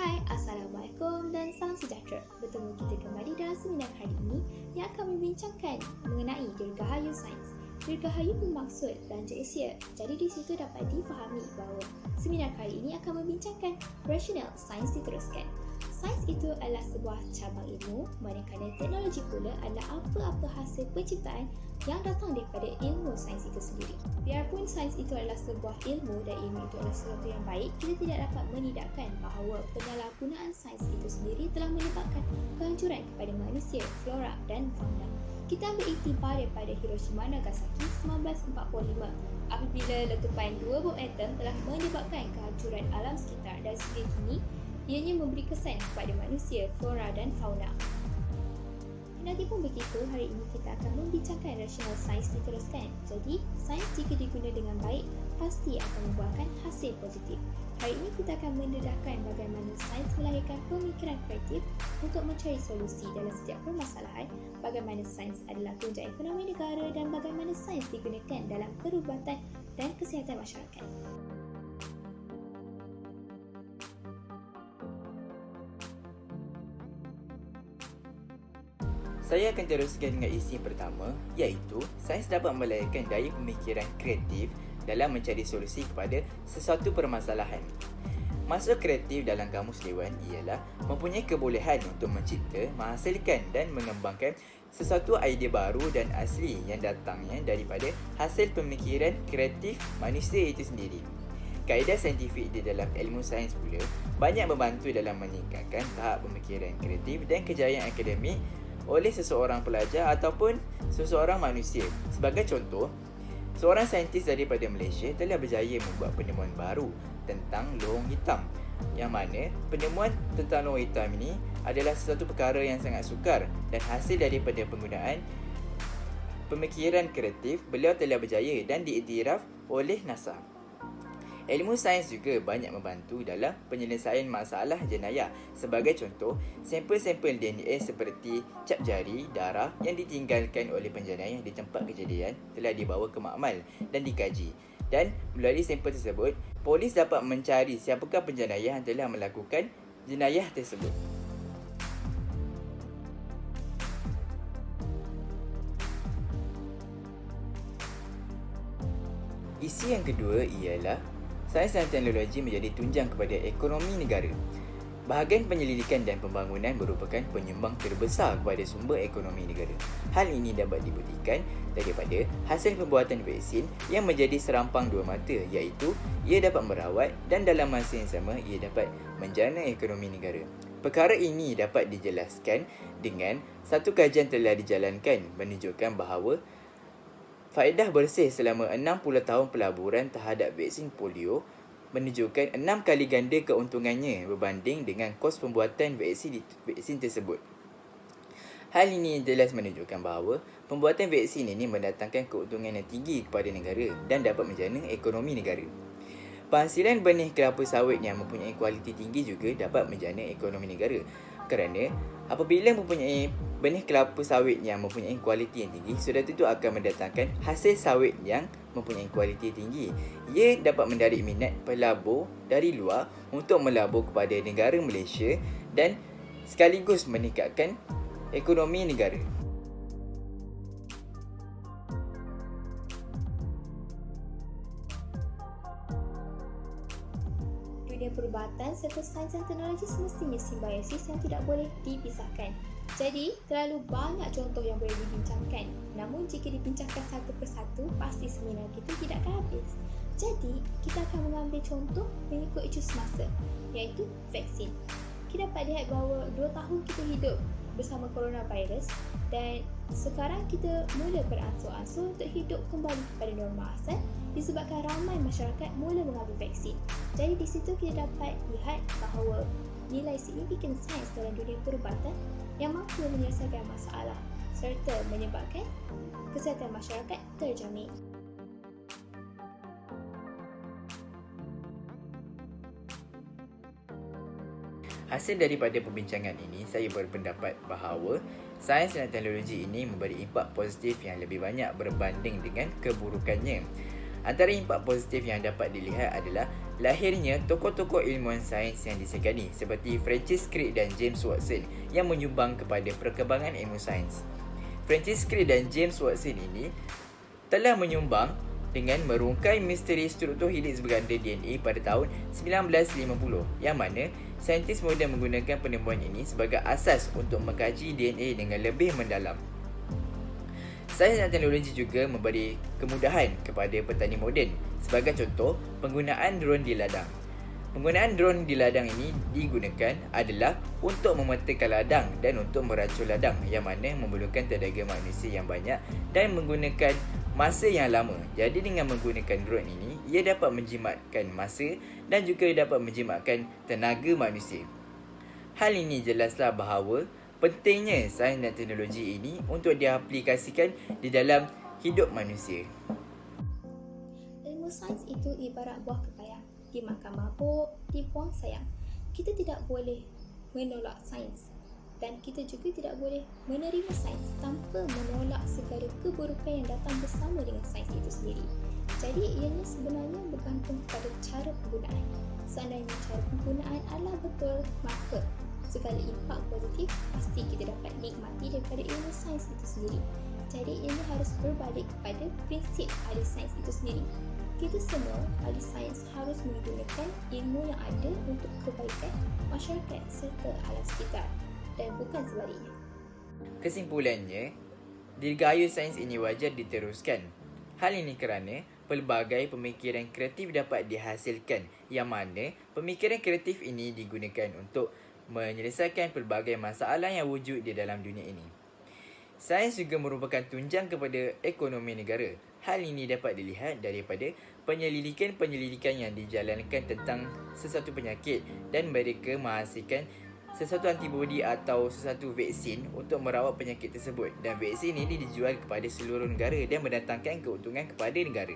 Hai, Assalamualaikum dan salam sejahtera. Bertemu kita kembali dalam seminar hari ini yang akan membincangkan mengenai Dirgahayu Sains. Dirgahayu bermaksud belanja Asia. Jadi di situ dapat difahami bahawa seminar kali ini akan membincangkan rasional sains diteruskan. Sains itu adalah sebuah cabang ilmu, manakala teknologi pula adalah apa-apa hasil penciptaan yang datang daripada ilmu sains itu sendiri. Biarpun sains itu adalah sebuah ilmu dan ilmu itu adalah sesuatu yang baik, kita tidak dapat menidakkan bahawa penyalahgunaan sains itu sendiri telah menyebabkan kehancuran kepada manusia, flora dan fauna. Kita ambil iktibar daripada Hiroshima Nagasaki 1945 apabila letupan dua bom atom telah menyebabkan kehancuran alam sekitar dan sehingga kini ianya memberi kesan kepada manusia, flora dan fauna. Kendati pun begitu, hari ini kita akan membincangkan rasional sains diteruskan. Jadi, sains jika diguna dengan baik, pasti akan membuahkan hasil positif. Hari ini kita akan mendedahkan bagaimana sains melahirkan pemikiran kreatif untuk mencari solusi dalam setiap permasalahan, bagaimana sains adalah tunjang ekonomi negara dan bagaimana sains digunakan dalam perubatan dan kesihatan masyarakat. Saya akan teruskan dengan isi pertama, iaitu sains dapat melahirkan daya pemikiran kreatif dalam mencari solusi kepada sesuatu permasalahan. Maksud kreatif dalam kamus dewan ialah mempunyai kebolehan untuk mencipta, menghasilkan dan mengembangkan sesuatu idea baru dan asli yang datangnya daripada hasil pemikiran kreatif manusia itu sendiri. Kaedah saintifik di dalam ilmu sains pula banyak membantu dalam meningkatkan tahap pemikiran kreatif dan kejayaan akademik oleh seseorang pelajar ataupun seseorang manusia. Sebagai contoh, seorang saintis daripada Malaysia telah berjaya membuat penemuan baru tentang lorong hitam, yang mana penemuan tentang lorong hitam ini adalah sesuatu perkara yang sangat sukar dan hasil daripada penggunaan pemikiran kreatif beliau telah berjaya dan diiktiraf oleh NASA. Ilmu sains juga banyak membantu dalam penyelesaian masalah jenayah. Sebagai contoh, sampel-sampel DNA seperti cap jari, darah yang ditinggalkan oleh penjenayah di tempat kejadian telah dibawa ke makmal dan dikaji. Dan melalui sampel tersebut, polis dapat mencari siapakah penjenayah yang telah melakukan jenayah tersebut. Isi yang kedua ialah sains dan teknologi menjadi tunjang kepada ekonomi negara. Bahagian penyelidikan dan pembangunan merupakan penyumbang terbesar kepada sumber ekonomi negara. Hal ini dapat dibuktikan daripada hasil pembuatan vaksin yang menjadi serampang dua mata, iaitu ia dapat merawat dan dalam masa yang sama ia dapat menjana ekonomi negara. Perkara ini dapat dijelaskan dengan satu kajian telah dijalankan menunjukkan bahawa faedah bersih selama 60 tahun pelaburan terhadap vaksin polio menunjukkan 6 kali ganda keuntungannya berbanding dengan kos pembuatan vaksin tersebut. Hal ini jelas menunjukkan bahawa pembuatan vaksin ini mendatangkan keuntungan yang tinggi kepada negara dan dapat menjana ekonomi negara. Penghasilan benih kelapa sawit yang mempunyai kualiti tinggi juga dapat menjana ekonomi negara, kerana apabila mempunyai benih kelapa sawit yang mempunyai kualiti yang tinggi, sudah tentu akan mendatangkan hasil sawit yang mempunyai kualiti tinggi. Ia dapat menarik minat pelabur dari luar untuk melabur kepada negara Malaysia dan sekaligus meningkatkan ekonomi negara. Dunia perubatan serta sains dan teknologi semestinya simbiosis yang tidak boleh dipisahkan. Jadi, terlalu banyak contoh yang boleh dibincangkan. Namun, jika dibincangkan satu persatu, pasti seminar kita tidak akan habis. Jadi, kita akan mengambil contoh mengikut isu semasa, iaitu vaksin. Kita dapat lihat bahawa 2 tahun kita hidup bersama coronavirus dan sekarang kita mula beransur-ansur untuk hidup kembali kepada norma asal disebabkan ramai masyarakat mula mengambil vaksin. Jadi di situ kita dapat lihat bahawa nilai signifikan sains dalam dunia perubatan yang mampu menyelesaikan masalah serta menyebabkan kesihatan masyarakat terjamin. Hasil daripada perbincangan ini, saya berpendapat bahawa sains dan teknologi ini memberi impak positif yang lebih banyak berbanding dengan keburukannya. Antara impak positif yang dapat dilihat adalah lahirnya tokoh-tokoh ilmuwan sains yang disegani seperti Francis Crick dan James Watson yang menyumbang kepada perkembangan ilmu sains. Francis Crick dan James Watson ini telah menyumbang dengan merungkai misteri struktur heliks berganda DNA pada tahun 1950 yang mana saintis moden menggunakan penemuan ini sebagai asas untuk mengkaji DNA dengan lebih mendalam. Sains dan teknologi juga memberi kemudahan kepada petani moden. Sebagai contoh, penggunaan drone di ladang. Penggunaan drone di ladang ini digunakan adalah untuk memetakan ladang dan untuk meracun ladang yang mana memerlukan tenaga manusia yang banyak dan menggunakan masa yang lama. Jadi dengan menggunakan drone ini, ia dapat menjimatkan masa dan juga dapat menjimatkan tenaga manusia. Hal ini jelaslah bahawa pentingnya sains dan teknologi ini untuk diaplikasikan di dalam hidup manusia. Ilmu sains itu ibarat buah pepaya. Dimakan mabuk, dibuang sayang. Kita tidak boleh menolak sains dan kita juga tidak boleh menerima sains tanpa menolak segala keburukan yang datang bersama dengan sains itu sendiri. Jadi ianya sebenarnya bergantung pada cara penggunaan. Seandainya cara penggunaan adalah betul, maka segala impak positif pasti kita dapat nikmati daripada ilmu sains itu sendiri. Jadi ianya harus berbalik kepada prinsip ahli sains itu sendiri. Kita semua ahli sains harus menggunakan ilmu yang ada untuk kebaikan masyarakat serta alam sekitar dan bukan sebaliknya. Kesimpulannya, dirgahayu sains ini wajar diteruskan. Hal ini kerana pelbagai pemikiran kreatif dapat dihasilkan yang mana pemikiran kreatif ini digunakan untuk menyelesaikan pelbagai masalah yang wujud di dalam dunia ini. Sains juga merupakan tunjang kepada ekonomi negara. Hal ini dapat dilihat daripada penyelidikan-penyelidikan yang dijalankan tentang sesuatu penyakit dan mereka menghasilkan sesuatu antibodi atau sesuatu vaksin untuk merawat penyakit tersebut dan vaksin ini dijual kepada seluruh negara dan mendatangkan keuntungan kepada negara.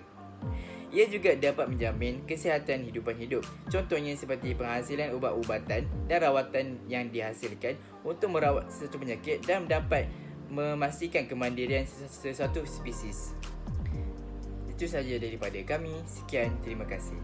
Ia juga dapat menjamin kesihatan hidupan hidup. Contohnya seperti penghasilan ubat-ubatan dan rawatan yang dihasilkan untuk merawat sesuatu penyakit dan dapat memastikan kemandirian sesuatu spesies. Itu sahaja daripada kami. Sekian, terima kasih.